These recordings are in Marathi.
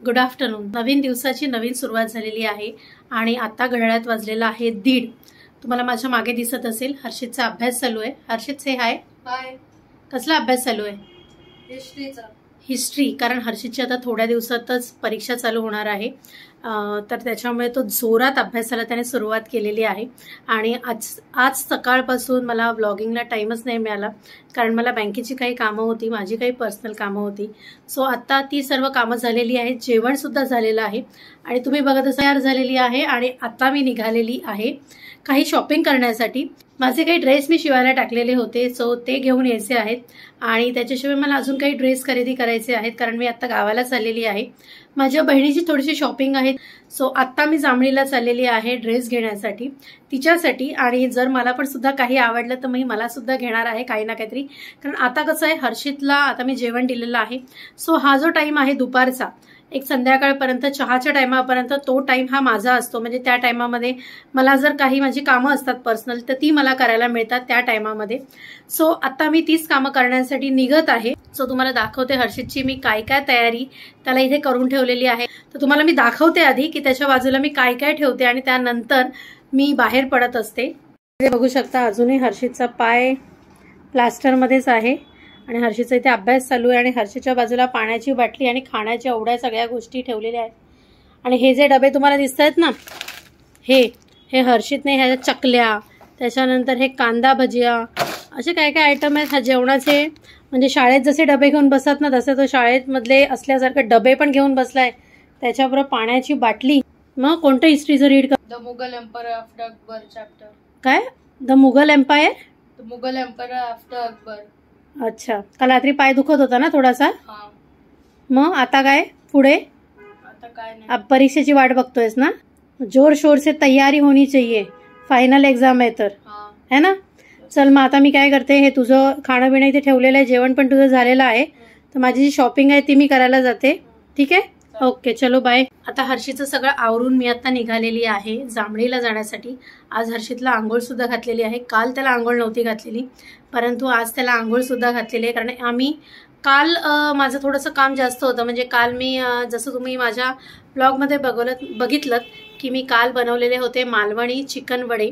Good afternoon. नवीन दिवसाची नवीन सुरुवात झालेली आहे आणि आता घड्याळात वाजलेला आहे 1:30। तुम्हाला माझ्या मागे दिसत असेल हर्षितचा अभ्यास चालू आहे। हर्षित से हाय। हाय। कसला अभ्यास चालू आहे? हिस्ट्रीचा। हिस्ट्री, कारण हर्षितची आता थोड्या दिवसातच परीक्षा चालू होणार आहे, तर त्याच्यामुळे तो जोरात अभ्यासाला त्याने सुरुवात केलेली आहे। आणि आज सकाळपासून मला व्लॉगिंगला टाईमच नाही मिळाला, कारण मला बँकेची काही कामं होती, माझी काही पर्सनल कामं होती। सो आता ती सर्व कामं झालेली आहेत, जेवणसुद्धा झालेलं आहे आणि तुम्ही बघत तयार झालेली आहे। आणि आता मी निघालेली आहे काही शॉपिंग करण्यासाठी। माझे काही ड्रेस मी शिवायला टाकलेले होते, सो ते घेऊन यायचे आहेत आणि त्याच्याशिवाय मला अजून काही ड्रेस खरेदी करायचे आहेत, कारण मी आता गावाला चाललेली आहे। माझ्या बहिणीची थोडीशी शॉपिंग आहे, सो आता मी जांभळीला चाललेली आहे ड्रेस घेण्यासाठी तिच्यासाठी। आणि जर मला पण सुद्धा काही आवडलं तर मी मला सुद्धा घेणार आहे काही ना काहीतरी, कारण आता कसं आहे हर्षितला आता मी जेवण दिलेलं आहे। सो हा जो टाइम आहे दुपारचा, एक संध्याकाळपर्यंत चहाच्या टायमापर्यंत तो टाइम हा माझा असतो, म्हणजे त्या टायमामध्ये मला जर काही माझी कामं असतात पर्सनल तर ती मला करायला मिळतात त्या टायमामध्ये। सो आता मी तीच कामं करण्यासाठी निघत आहे। सो तुम्हाला दाखवते हर्षितची मी काय काय तयारी त्याला इथे करून ठेवलेली आहे। तर तुम्हाला मी दाखवते आधी की त्याच्या बाजूला मी काय काय ठेवते आणि त्यानंतर मी बाहेर पडत असते। बघू शकता अजूनही हर्षितचा पाय प्लास्टरमध्येच आहे आणि हर्षितचा इथे अभ्यास चालू आहे आणि हर्षितच्या बाजूला पाण्याची बाटली आणि खाण्याच्या एवढ्या सगळ्या गोष्टी ठेवलेल्या आहेत। आणि हे जे डबे तुम्हाला दिसत आहेत ना, हे हर्षितने ह्या चकल्या, त्याच्यानंतर हे कांदा भजिया, असे काय काय आयटम आहेत जेवणाचे। म्हणजे शाळेत जसे डबे घेऊन बसतात ना, तसे तो शाळेतमधले असल्यासारखे डबे पण घेऊन बसलाय। त्याच्याबरोबर पाण्याची बाटली। मग कोणतं हिस्ट्रीचं रीड कर? The Mughal empire after Akbar chapter. काय? The Mughal empire? The Mughal empire after Akbar. अच्छा, काल रात्री पाय दुखत होता ना थोडासा? हाँ। मग आता काय पुढे? आता काय नाही, अब परीक्षेची वाट बघतोयस ना? जोर शोर से तयारी होनी चाहिए, फायनल एग्जाम आहे तर, है ना? चल मग आता मी काय करते, हे तुझं खाणं पिणं इथे ठेवलेलं आहे, जेवण पण तुझं झालेलं आहे, तर माझी जी शॉपिंग आहे ती मी करायला जाते। ठीक आहे, ओके, चलो बाय। आता हर्षितचं सगळं आवरून मी आता निघालेली आहे जांभळीला जाण्यासाठी। आज हर्षितला आंघोळ सुद्धा घातलेली आहे, काल त्याला आंघोळ नव्हती घातलेली, परंतु आज त्याला आंघोळ सुद्धा घातलेली आहे। कारण आम्ही काल माझं थोडंसं काम जास्त होतं, म्हणजे काल मी जसं तुम्ही माझ्या ब्लॉगमध्ये बघितलं की मी काल बनवलेले होते मालवणी चिकन वडे।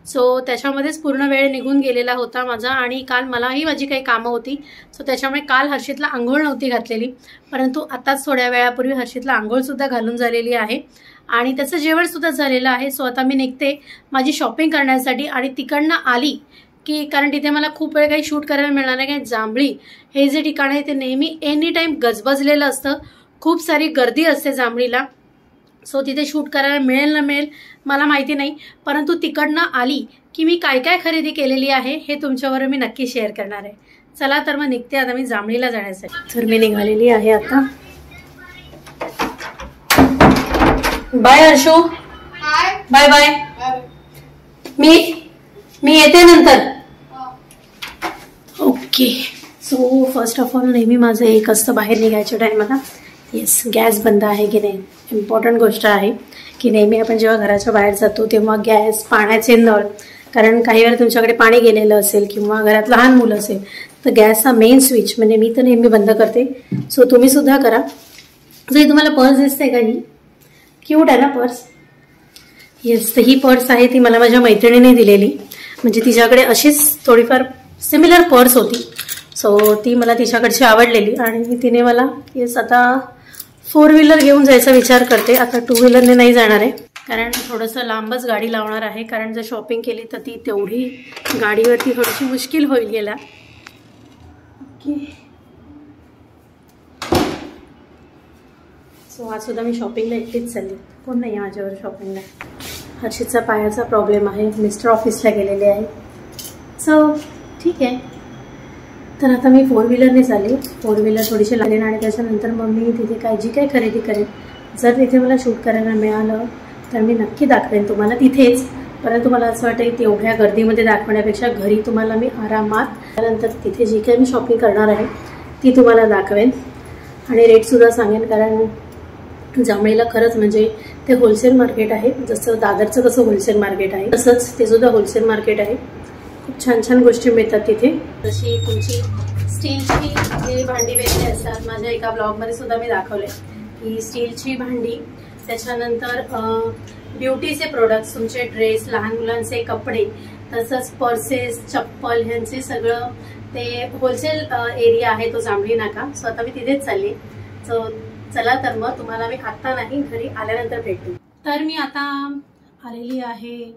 सो त्याच्यामध्येच पूर्ण वेळ निघून गेलेला होता माझा आणि काल मलाही माझी काही कामं होती, सो त्याच्यामुळे काल हर्षितला आंघोळ नव्हती घातलेली, परंतु आताच थोड्या वेळापूर्वी हर्षितला आंघोळसुद्धा घालून झालेली आहे आणि त्याचं जेवणसुद्धा झालेलं आहे। सो आता मी निघते माझी शॉपिंग करण्यासाठी आणि तिकडनं आली की, कारण तिथे मला खूप वेळ काही शूट करायला मिळणार नाही, कारण जांभळी हे जे ठिकाण आहे ते नेहमी एनी टाईम गजबजलेलं असतं, खूप सारी गर्दी असते जांभळीला। सो तिथे शूट करायला मिळेल ना मिळेल मला माहिती नाही, परंतु तिकडनं आली की मी काय काय खरेदी केलेली आहे हे तुमच्यावर मी नक्की शेअर करणार आहे। चला तर मग निघते आता मी जांभळीला जाण्यासाठी। तर मी निघालेली आहे आता। Bye Harshu, bye bye. मी येते नंतर। Okay, so first of all नेहमी माझं एक असतं बाहेर निघायच्या टायमाला, येस गॅस बंद आहे की नाही, इम्पॉर्टंट गोष्ट आहे की नेहमी आपण जेव्हा घराच्या बाहेर जातो तेव्हा गॅस, पाण्याचे नळ, कारण काही वेळा तुमच्याकडे पाणी गेलेलं असेल किंवा घरात लहान मुलं असेल तर गॅसचा मेन स्विच म्हणजे मी तर नेहमी बंद करते, सो तुम्ही सुद्धा करा। जर तुम्हाला पर्स दिसते का, ही क्यूट आहे ना पर्स? येस, तर ही पर्स आहे ती मला माझ्या मैत्रिणीने दिलेली, म्हणजे तिच्याकडे अशीच थोडीफार सिमिलर पर्स होती, सो ती मला तिच्याकडची आवडलेली आणि तिने मला येस आता 4 व्हीलर घेऊन जायचा विचार करते। आता 2 व्हीलरने नाही जाणार आहे, कारण थोडंसं लांबच गाडी लावणार आहे, कारण जर शॉपिंग केली तर ती तेवढी गाडीवरती थोडीशी मुश्किल होईल गेला। ओके, सो आज सुद्धा मी शॉपिंगला एकटीच चालली, कोण नाही माझ्यावर शॉपिंगला। हर्षितचा पायाचा प्रॉब्लेम आहे, मिस्टर ऑफिसला गेलेले आहे, सो ठीक आहे। तर आता मी 4 व्हीलरने चालली, 4 व्हीलर थोडीशी लागेल आणि त्याच्यानंतर मग मी तिथे जी काही खरेदी करेन, जर तिथे मला शूट करायला मिळालं तर मी नक्की दाखवेन तुम्हाला तिथेच, परंतु मला असं वाटतं तेवढ्या गर्दीमध्ये दाखवण्यापेक्षा घरी तुम्हाला मी आरामात त्यानंतर तिथे जी काही मी शॉपिंग करणार आहे ती तुम्हाला दाखवेन आणि रेटसुद्धा सांगेन, कारण जांभळीला खरंच म्हणजे ते होलसेल मार्केट आहे, जसं दादरचं कसं होलसेल मार्केट आहे तसंच ते सुद्धा होलसेल मार्केट आहे। खूप छान छान गोष्टी मिळतात तिथे, जशी तुमची स्टीलची जे भांडी वगैरे असतात, माझ्या एका ब्लॉगमध्ये सुद्धा मी दाखवले ही स्टीलची भांडी, त्याच्यानंतर ब्युटीचे प्रोडक्ट्स, तुमचे ड्रेस, लहान मुलांचे कपडे, तसंच पर्सेस, चप्पल ह्यांचे सगळं ते होलसेल एरिया आहे तो जांभळी नाका. सो आता मी तिथेच चालली. सो चला तर मग तुम्हाला मी आता नाही, घरी आल्यानंतर भेटते. तर मी आता आलेली आहे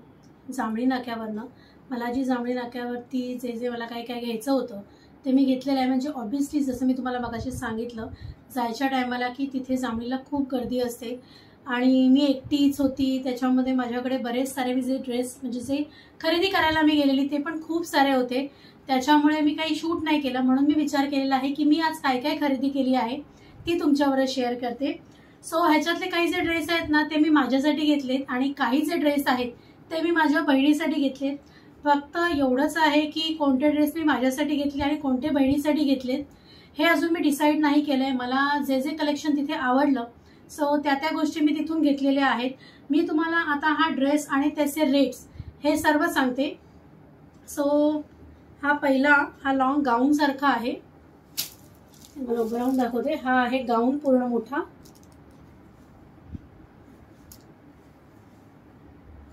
जांभळी नाक्यावरनं. मला जी जांभळी नाक्यावरती जे मला काय काय घ्यायचं होतं ते मी घेतलेलं आहे. म्हणजे ऑब्व्हियसली जसं मी तुम्हाला मगाशी सांगितलं, जायच्या टायमाला की तिथे जांभळीला खूप गर्दी असते आणि मी एकटीच होती. त्याच्यामध्ये माझ्याकडे बरेच सारे मी जे ड्रेस म्हणजे जे खरेदी करायला मी गेलेली ते पण खूप सारे होते. त्याच्यामुळे मी काही शूट नाही केलं. म्हणून मी विचार केलेला आहे की मी आज काय काय खरेदी केली आहे ती तुमच्याबरोबर शेअर करते. सो ह्याच्यातले काही जे ड्रेस आहेत ना ते मी माझ्यासाठी घेतलेत आणि काही जे ड्रेस आहेत ते मी माझ्या बहिणीसाठी घेतलेत. फक्त एवढंच आहे की कोणते ड्रेस मी माझ्यासाठी घेतले आणि कोणते बहिणीसाठी घेतलेत हे अजून मी डिसाईड नाही केलंय. मला जे जे कलेक्शन तिथे आवडलं सो त्या गोष्टी मी तिथून घेतलेल्या आहेत. मी तुम्हाला आता हा ड्रेस आणि त्याचे रेट्स हे सर्व सांगते. सो हा पहिला हा लॉंग गाऊन सारखा आहे, उभं राहून दाखवते. हा आहे गाऊन पूर्ण मोठा,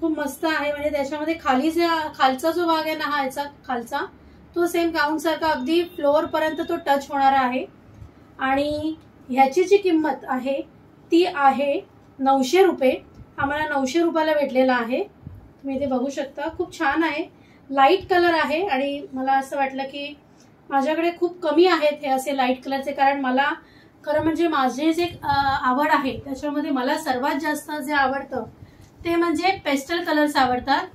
खूप मस्त आहे. म्हणजे त्याच्यामध्ये खालचा जो भाग आहे ना हा याचा खालचा तो सेम गाऊन सारखा अगदी फ्लोअर पर्यंत तो टच होणार आहे. आणि ह्याची जी किंमत आहे ती आहे 900 रुपये. हा मला 900 रुपयाला भेटलेला आहे. तुम्ही इथे बघू शकता, खूप छान आहे. लाईट कलर आहे आणि मला असं वाटलं की माझ्याकडे खूप कमी आहेत हे असे लाईट कलरचे, कारण मला खरं म्हणजे माझे जे आवड आहे त्याच्यामध्ये मला सर्वात जास्त जे आवडतं ते म्हणजे पेस्टल कलर्स आवडतात.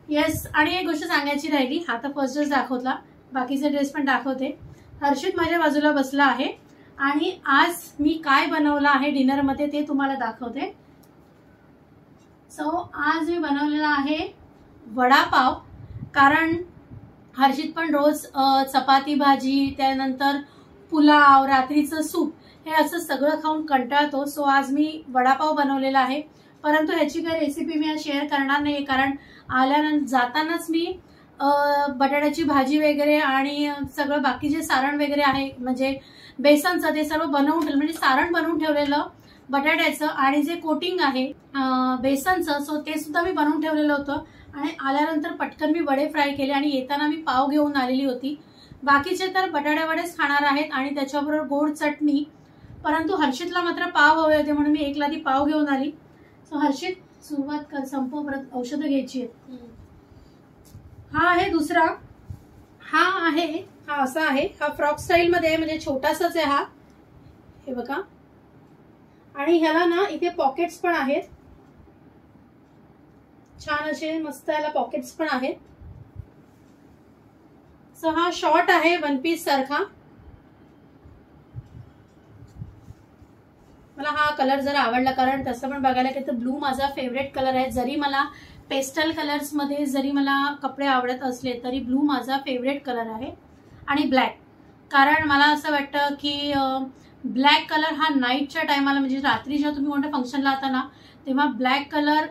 येस. आणि एक गोष्ट सांगायची राहिली, हा तर फर्स्ट ड्रेस दाखवला, बाकीचे ड्रेस पण दाखवते. हर्षित माझ्या बाजूला बसला आहे आणि आज मी काय बनवलं आहे डिनरमध्ये ते तुम्हाला दाखवते. सो आज मी बनवलेला आहे वडापाव, कारण हर्षित पण रोज चपाती भाजी, त्यानंतर पुलाव, रात्रीचं सूप हे असं सगळं खाऊन कंटाळतो. सो आज मी वडापाव बनवलेला आहे. परंतु ह्याची काही रेसिपी मी आज शेअर करणार नाही, कारण आल्यानंतर जातानाच मी बटाट्याची भाजी वगैरे आणि सगळं बाकी जे सारण वगैरे आहे म्हणजे बेसनचं ते सर्व बनवून ठेवलं, म्हणजे सारण बनवून ठेवलेलं बटाट्याचं आणि जे कोटिंग आहे बेसनचं सो ते सुद्धा मी बनवून ठेवलेलं होतं. आणि आल्यानंतर पटकन मी वडे फ्राय केले आणि येताना मी पाव घेऊन आलेली होती. बाकीचे तर बटाट्या वडेच खाणार आहेत आणि त्याच्याबरोबर गोड चटणी. परंतु हर्षितला मात्र पाव हवे होते म्हणून मी एक लादी पाव घेऊन आली. सो हर्षित सुरुवात कर, संपव, परत औषधं घ्यायची आहेत. हा आहे दुसरा, हा असा आहे, हा फ्रॉक स्टाईल मध्ये आहे, म्हणजे छोटासाच आहे हा, हे बघा. आणि ह्याला ना इथे पॉकेट्स पण आहेत, छान असे मस्त याला पॉकेट्स पण आहेत. सो हा शॉर्ट आहे वन पीस सारखा. मला हा कलर जरा आवडला, कारण तसं पण बघायला गेलं तर ब्लू माझा फेवरेट कलर आहे. जरी मला पेस्टल कलर्स मध्ये जरी मला कपडे आवडत असले तरी ब्लू माझा फेवरेट कलर आहे. आणि ब्लॅक, कारण मला असं वाटतं की ब्लॅक कलर हा नाईटच्या टायमाला म्हणजे रात्री जेव्हा तुम्ही कोणत्या फंक्शनला आता ना तेव्हा ब्लॅक कलर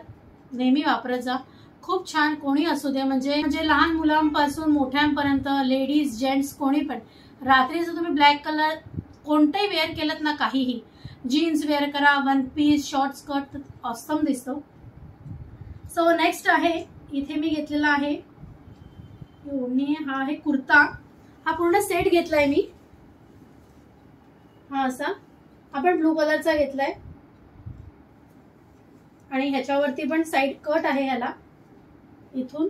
नेहमी वापरत जा. खूप छान, कोणी असू दे, म्हणजे लहान मुलांपासून मोठ्यांपर्यंत, लेडीज जेंट्स कोणी पण, रात्रीचं तुम्ही ब्लॅक कलर कोणताही वेअर केलं ना, काहीही जीन्स वेअर करा, वन पीस, शॉर्ट स्कर्ट, तर ऑसम दिसतो. सो नेक्स्ट आहे, इथे मी घेतलेला आहे हा आहे कुर्ता. हा पूर्ण सेट घेतलाय मी. हा असा आपण ब्लू कलरचा घेतलाय आणि ह्याच्यावरती पण साइड कट आहे ह्याला इथून.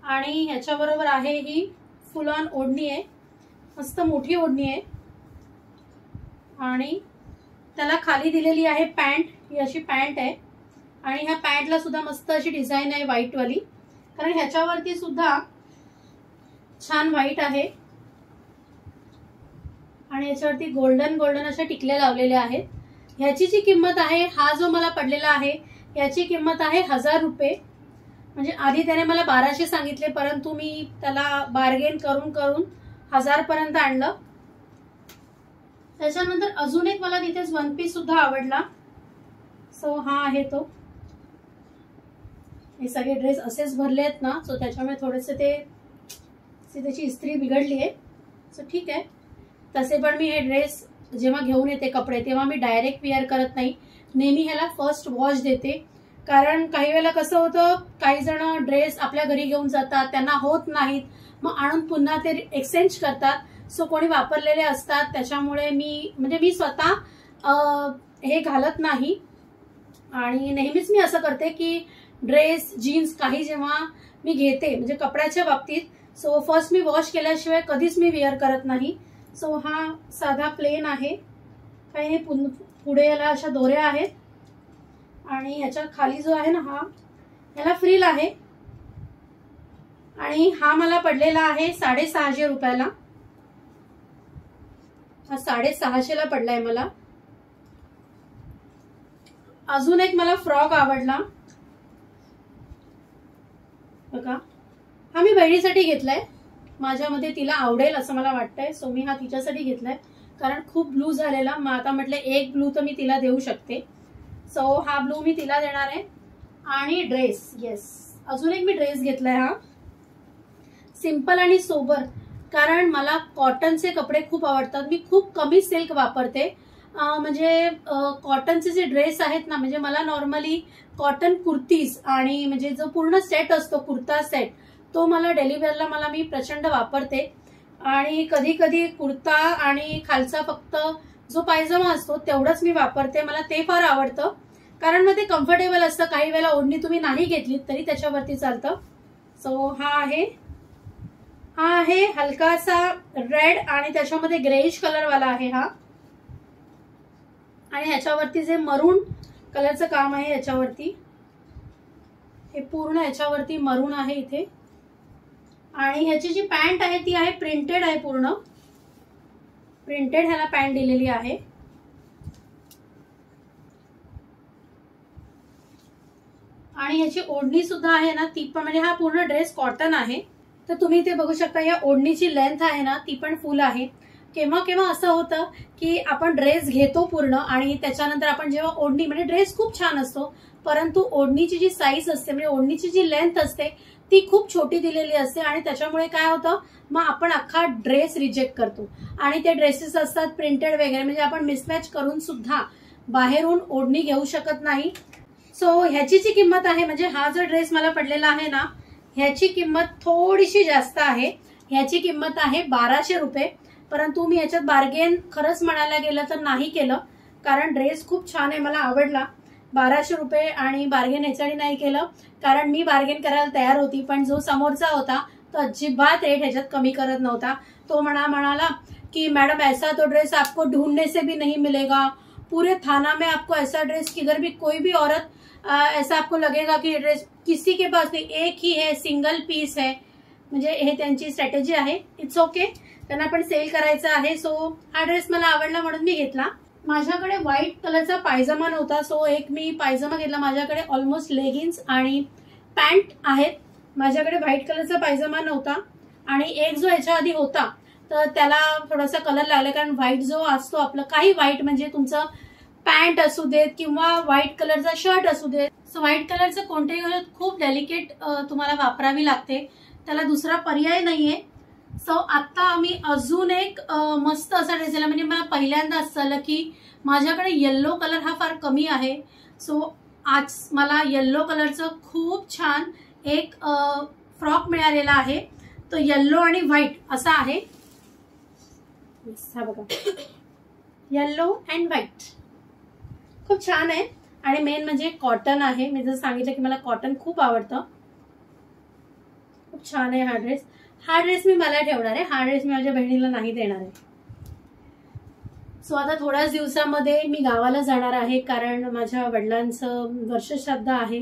आणि ह्याच्या बरोबर आहे ही फुल ऑन ओढणी आहे, मस्त मोठी ओढणी आहे. आणि त्याला खाली दिलेली आहे पॅन्ट, ही अशी पॅन्ट आहे. आणि ह्या पॅन्टला सुद्धा मस्त अशी डिझाईन आहे व्हाईट वाली, कारण ह्याच्यावरती सुद्धा छान व्हाईट आहे आणि याच्यावरती गोल्डन गोल्डन अशा टिकल्या लावलेल्या आहेत. ह्याची जी किंमत आहे, हा जो मला पडलेला आहे याची किंमत आहे 1000 रुपये. म्हणजे आधी त्याने मला 1200 सांगितले, परंतु मी त्याला बार्गेन करून करून 1000 पर्यंत आणलं. त्याच्यानंतर अजून एक मला तिथेच वन पीस सुद्धा आवडला. सो हा आहे तो. हे सगळे ड्रेस असेच भरले आहेत ना, सो त्याच्यामुळे थोडेसे त्याची इस्त्री बिघडली आहे. सो ठीक आहे, तसे पण मी हे ड्रेस जेव्हा घेऊन येते कपडे तेव्हा मी डायरेक्ट वेअर करत नाही, नेहमी ह्याला फर्स्ट वॉश देते. कारण काही वेळेला कसं होतं, काही जण ड्रेस आपल्या घरी घेऊन जातात, त्यांना होत नाहीत, मग आणून पुन्हा ते एक्सचेंज करतात. सो कोणी वापरलेले असतात, त्याच्यामुळे मी स्वतः हे घालत नाही. आणि नेहमीच मी असं करते की ड्रेस जीन्स काही जेव्हा मी घेते म्हणजे कपड्याच्या बाबतीत, सो फर्स्ट मी वॉश केल्याशिवाय कधीच मी वेअर करत नाही. सो हा साधा प्लेन आहे, काही पुढे याला अशा दोऱ्या आहेत आणि ह्याच्या खाली जो आहे ना हा ह्याला फ्रिल आहे. आणि हा मला पडलेला आहे 650 रुपयाला. हा 650 ला पडलाय मला. अजून एक मला फ्रॉक आवडला बघा, हा मी बहिणीसाठी घेतलाय. माझ्यामध्ये तिला आवडेल असं मला वाटतंय, सो मी हा तिच्यासाठी घेतलाय. कारण खूप ब्लू झालेला, मग आता म्हटलं एक ब्लू तर मी तिला देऊ शकते, सो हा ब्लू मी तिला देणार आहे. आणि ड्रेस, येस, अजून एक मी ड्रेस घेतलाय, हा सिंपल आणि सोबर. कारण मला कॉटनचे कपडे खूप आवडतात. मी खूप कमी सिल्क वापरते. म्हणजे कॉटनचे जे ड्रेस आहेत ना, म्हणजे मला नॉर्मली कॉटन कुर्तीज आणि म्हणजे जो पूर्ण सेट असतो कुर्ता सेट, तो मला डेली वेअरला मी प्रचंड वापरते. आणि कधी कधी कुर्ता आणि खालचा फक्त जो पायजमा असतो तेवढंच मी वापरते. मला ते फार आवडतं, कारण मग ते कम्फर्टेबल असतं. काही वेळेला ओढणी तुम्ही नाही घेतली तरी त्याच्यावरती चालतं. सो हा आहे हलकासा रेड आणि त्याच्यामध्ये ग्रेइश कलरवाला आहे हा. आणि ह्याच्यावरती जे मरून कलरचं काम आहे, याच्यावरती हे पूर्ण याच्यावरती मरून आहे इथे. आणि ह्याची जी पॅन्ट आहे ती आहे प्रिंटेड आहे, पूर्ण प्रिंटेड ह्याला पॅन्ट दिलेली आहे. आणि ह्याची ओढणी सुद्धा आहे ना, ती पण म्हणजे हा पूर्ण ड्रेस कॉटन आहे. तर तुम्ही इथे बघू शकता, या ओढणीची लेंथ आहे ना ती पण फुल आहे. केव्हा केव्हा असं होतं की आपण ड्रेस घेतो पूर्ण आणि त्याच्यानंतर आपण जेव्हा ओढणी, म्हणजे ड्रेस खूप छान असतो, परंतु ओढणीची जी साईज असते म्हणजे ओढणीची जी लेंथ असते ती खूप छोटी दिलेली असते. आणि त्याच्यामुळे काय होतं, मग आपण अख्खा ड्रेस रिजेक्ट करतो. आणि ते ड्रेसेस असतात प्रिंटेड वगैरे, म्हणजे आपण मिसमॅच करून सुद्धा बाहेरून ओढणी घेऊ शकत नाही. सो ह्याची जी किंमत आहे, म्हणजे हा जो ड्रेस मला पडलेला आहे ना, ह्याची किंमत थोडीशी जास्त आहे. ह्याची किंमत आहे 1200 रुपये. परंतु मी याच्यात बार्गेन खरंच म्हणायला गेलं तर नाही केलं, कारण ड्रेस खूप छान आहे, मला आवडला. 1200 रुपये आणि बार्गेन ह्याच्याने नाही केलं, कारण मी बार्गेन करायला तयार होती, पण जो समोरचा होता तो अजिबात रेट ह्याच्यात कमी करत नव्हता. तो म्हणाला की मॅडम ऐसा तो ड्रेस आपको ढूंढने से भी नहीं मिलेगा, पूरे थाना में आपको ऐसा ड्रेस किधर भी कोई भी औरत ऐसा आपको लगेगा कि ड्रेस किसी के पास नहीं, एक ही है, सिंगल पीस है. म्हणजे हे त्यांची स्ट्रॅटेजी आहे. इट्स ओके, त्यांना पण सेल करायचं आहे. सो हा ड्रेस मला आवडला म्हणून मी घेतला. माझ्याकडे व्हाईट कलरचा पायजमा नव्हता, सो एक मी पायजमा घेतला. माझ्याकडे ऑलमोस्ट लेगिन्स आणि पॅन्ट आहेत. माझ्याकडे व्हाईट कलरचा पायजमा नव्हता आणि एक जो याच्या आधी होता तर त्याला थोडासा कलर लागला, कारण व्हाईट जो असतो आपलं, काही व्हाईट म्हणजे तुमचं पॅन्ट असू देत किंवा व्हाईट कलरचा शर्ट असू देत, सो व्हाईट कलरचं कोणतेही कलर खूप डेलिकेट तुम्हाला वापरावी लागते, त्याला दुसरा पर्याय नाहीये. सो आता आम्ही अजून एक मस्त असा ड्रेस दिला. म्हणजे मला पहिल्यांदा असं झालं की माझ्याकडे येल्लो कलर हा फार कमी आहे. सो आज मला येल्लो कलरचं खूप छान एक फ्रॉक मिळालेला आहे. तो येल्लो आणि व्हाईट असा आहे. हा बघा, येल्लो अँड व्हाईट खूप छान आहे. आणि मेन म्हणजे कॉटन आहे. मी जर सांगितलं की मला कॉटन खूप आवडतं. खूप छान आहे हा ड्रेस. हा ड्रेस मी मला ठेवणार आहे, हा ड्रेस मी माझ्या बहिणीला नाही देणार आहे. सो आता थोड्याच दिवसामध्ये मी गावाला जाणार आहे, कारण माझ्या वडिलांचं वर्षश्राद्ध आहे.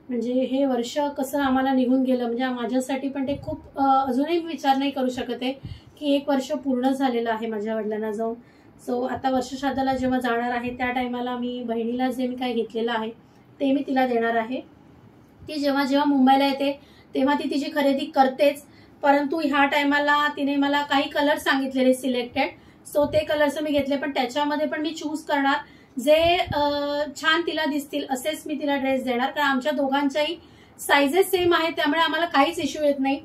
म्हणजे हे वर्ष कसं आम्हाला निघून गेलं, म्हणजे माझ्यासाठी पण ते खूप अजूनही विचार नाही करू शकत आहे की 1 वर्ष पूर्ण झालेलं आहे माझ्या वडिलांना जाऊन. सो आता वर्षश्राद्धाला जेव्हा जाणार आहे त्या टायमाला मी बहिणीला जे मी काय घेतलेलं आहे ते मी तिला देणार आहे. ती जेव्हा जेव्हा मुंबईला येते तेव्हा ती तिची खरेदी करतेच, परंतु ह्या टायमाला तिने मला काही कलर सांगितलेले सिलेक्टेड, सो ते कलर्स मी घेतले. पण त्याच्यामध्ये पण मी चूज करणार जे छान तिला दिसतील असेच मी तिला ड्रेस देणार, कारण आमच्या दोघांच्याही सायझेस सेम आहेत, त्यामुळे आम्हाला काहीच इश्यू येत नाही.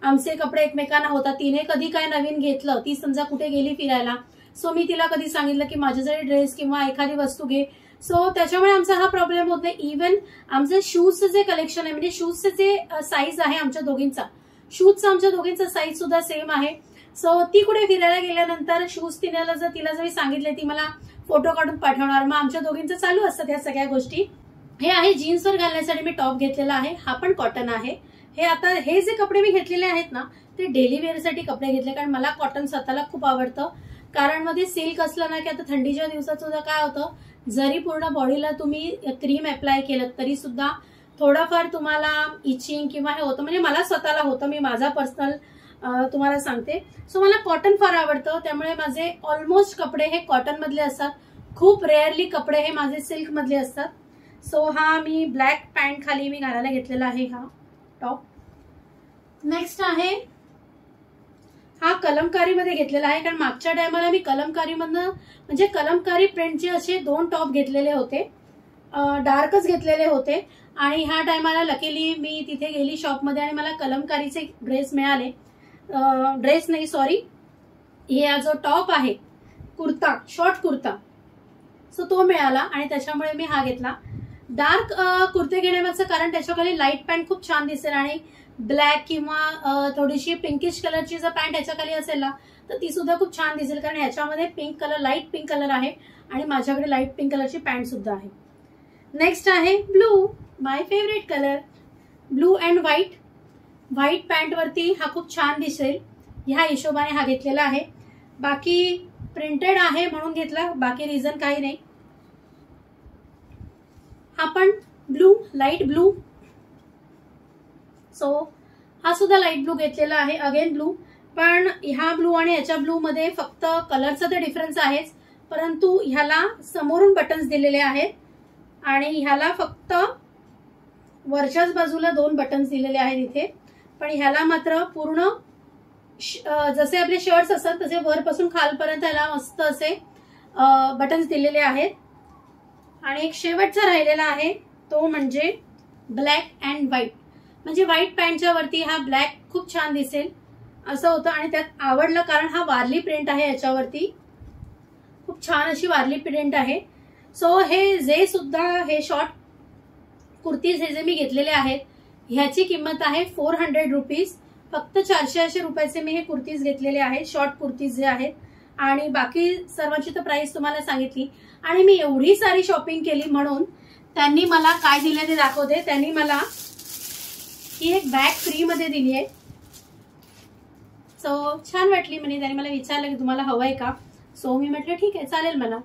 आमचे कपडे एकमेकांना होतात. तिने कधी काय नवीन घेतलं, ती समजा कुठे गेली फिरायला सो मी तिला कधी सांगितलं की माझ्यासाठी ड्रेस किंवा एखादी वस्तू घे. सो त्याच्यामुळे आमचा हा प्रॉब्लेम होत नाही. इव्हन आमचं शूजचं जे कलेक्शन आहे, म्हणजे शूजचे जे साईज आहे आमच्या दोघींचा, शूजचा आमच्या दोघींचा साईज सुद्धा सेम आहे. सो ती कुठे फिरायला गेल्यानंतर शूज तिला जर मी सांगितले ती मला फोटो काढून पाठवणार. मग आमच्या दोघींचं चालू असतं त्या सगळ्या गोष्टी. हे आहे जीन्सवर घालण्यासाठी मी टॉप घेतलेला आहे. हा पण कॉटन आहे. हे जे कपडे मी घेतलेले आहेत ना ते डेली वेअरसाठी कपडे घेतले, कारण मला कॉटन स्वतःला खूप आवडतं. कारण मध्ये सिल्क असलं ना की आता थंडीच्या दिवसात सुद्धा काय होतं, जरी पूर्ण बॉडीला तुम्ही क्रीम अप्लाय केलं तरी सुद्धा थोडंफार तुम्हाला इचिंग किंवा हे होतं. म्हणजे मला स्वतःला होतं, मी माझा पर्सनल तुम्हाला सांगते. सो मला कॉटन फार आवडतं, त्यामुळे माझे ऑलमोस्ट कपडे हे कॉटन मधले असतात. खूप रेअरली कपडे हे माझे सिल्क मधले असतात. सो हा मी ब्लॅक पॅन्ट खाली मी घालायला घेतलेला आहे हा टॉप. नेक्स्ट आहे हा कलमकारीमध्ये घेतलेला आहे, कारण मागच्या टायमाला मी कलमकारीमधनं म्हणजे कलमकारी प्रिंटचे असे 2 टॉप घेतलेले होते, डार्कच घेतलेले होते. आणि ह्या टायमाला लकीली मी तिथे गेली शॉपमध्ये आणि मला कलमकारीचे ड्रेस मिळाले. ड्रेस नाही सॉरी, हे जो टॉप आहे कुर्ता, शॉर्ट कुर्ता, सो तो मिळाला आणि त्याच्यामुळे मी हा घेतला. डार्क कुर्ते घेण्यामागचं कारण त्याच्याखाली लाईट पॅन्ट खूप छान दिसेल आणि ब्लॅक किंवा थोडीशी पिंकिश कलरची जर पॅन्ट ह्याच्याखाली असेल ना तर ती सुद्धा खूप छान दिसेल, कारण ह्याच्यामध्ये pink colour, light pink colour आहे आणि माझ्याकडे लाईट पिंक कलरची पॅन्ट सुद्धा आहे. नेक्स्ट आहे blue, my favourite colour, blue and white. White pant वरती हा खूप छान दिसेल, ह्या हिशोबाने हा घेतलेला आहे. बाकी प्रिंटेड आहे म्हणून घेतला, बाकी रिझन काही नाही. हा पण ब्लू, लाईट ब्लू. सो हा सुद्धा लाईट ब्लू घेतलेला आहे, अगेन ब्लू. पण ह्या ब्लू आणि याच्या ब्लू मध्ये फक्त कलरचा तर डिफरन्स आहेच, परंतु ह्याला समोरून बटन्स दिलेले आहेत आणि ह्याला फक्त वरच्याच बाजूला 2 बटन्स दिलेले आहेत इथे. पण ह्याला मात्र पूर्ण जसे आपले शर्ट्स असतात तसे वरपासून खालपर्यंत ह्याला मस्त असे बटन्स दिलेले आहेत. आणि एक शेवटचा राहिलेला आहे तो म्हणजे ब्लॅक अँड व्हाईट. म्हणजे व्हाईट पॅन्टच्या वरती हा ब्लॅक खूप छान दिसेल असं होतं आणि त्यात आवडलं कारण हा वारली प्रिंट आहे, याच्यावरती खूप छान अशी वारली प्रिंट आहे. सो हे जे सुद्धा हे शॉर्ट कुर्तीज हे जे मी घेतलेले आहेत ह्याची किंमत आहे 400 रुपीज. फक्त 480 रुपयाचे मी हे कुर्तीज घेतलेले आहेत, शॉर्ट कुर्तीज जे आहेत. आणि बाकी सर्वांची तर प्राइस तुम्हाला सांगितली. आणि मी एवढी सारी शॉपिंग केली म्हणून त्यांनी मला काय दिले ते दाखवते. त्यांनी मला ही एक बॅग फ्री मध्ये दिली आहे. सो छान वाटली. म्हणजे त्यांनी मला विचारलं की तुम्हाला हवंय का, सो मी म्हटलं ठीक आहे चालेल मला,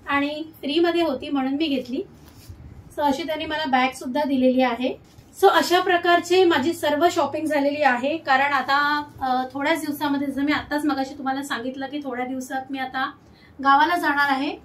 आणि फ्री मध्ये होती म्हणून मी घेतली. सो अशी त्यांनी मला बॅग सुद्धा दिलेली आहे. सो अशा प्रकारचे माझी सर्व शॉपिंग झालेली आहे. कारण आता थोड्याच दिवसामध्ये, जसं मी आताच मगाशी तुम्हाला सांगितलं की थोड्या दिवसात मी आता गावाला जाणार आहे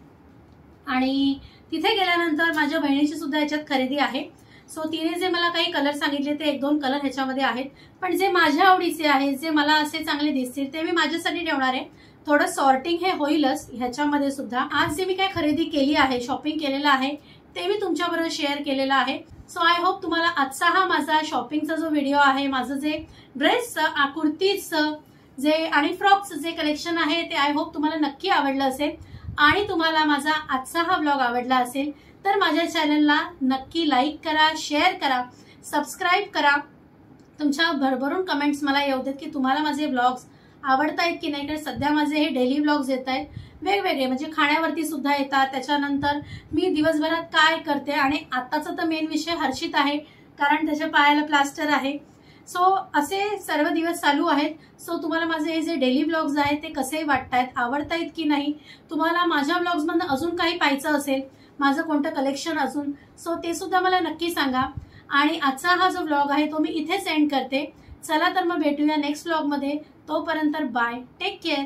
आणि तिथे गेल्यानंतर माझ्या बहिणीची सुद्धा याच्यात खरेदी आहे. सो तिने जे मला काही कलर सांगितले ते 1-2 कलर ह्याच्यामध्ये आहेत, पण जे माझ्या आवडीचे आहेत, जे मला असे चांगले दिसतील ते मी माझ्यासाठी ठेवणार आहे. थोडं सॉर्टिंग हे होईलच ह्याच्यामध्ये सुद्धा. आज जे मी काय खरेदी केली आहे, शॉपिंग केलेलं आहे ते मी तुमच्याबरोबर शेअर केलेलं आहे. सो आय होप तुम्हाला आजचा हा माझा शॉपिंगचा जो व्हिडिओ आहे, माझं जे ड्रेसचं, कुर्तीजचं जे आणि फ्रॉकचं जे कलेक्शन आहे ते आय होप तुम्हाला नक्की आवडलं असेल. आणि तुम्हाला माझा आजचा हा व्लॉग आवडला असेल तर माझ्या चॅनलला नक्की लाईक करा, शेअर करा, सबस्क्राईब करा. तुमच्या भरभरून कमेंट्स मला येऊ देत की तुम्हाला माझे व्लॉग्स आवडतायत की नाही. कारण सध्या माझे हे डेली व्लॉग्स येत आहेत वेगवेगळे, म्हणजे खाण्यावरती सुद्धा येतात. त्याच्यानंतर मी दिवसभरात काय करते, आणि आताचा तर मेन विषय हर्षित आहे कारण त्याच्या पायाला प्लास्टर आहे. सो असे सर्व दिवस चालू आहेत. सो तुम्हाला माझे हे जे डेली व्लॉग्स आहेत ते कसे वाटतायत, आवडतायत की नाही, तुम्हाला माझ्या व्लॉग्समधनं अजून काही पाहायचं असेल, माझं कोणतं कलेक्शन अजून, सो ते सुद्धा मला नक्की सांगा. आणि आजचा हा जो व्लॉग आहे तो मी इथे सेंड करते. चला तर मग भेटूया नेक्स्ट व्लॉगमध्ये. तोपर्यंत बाय, टेक केअर.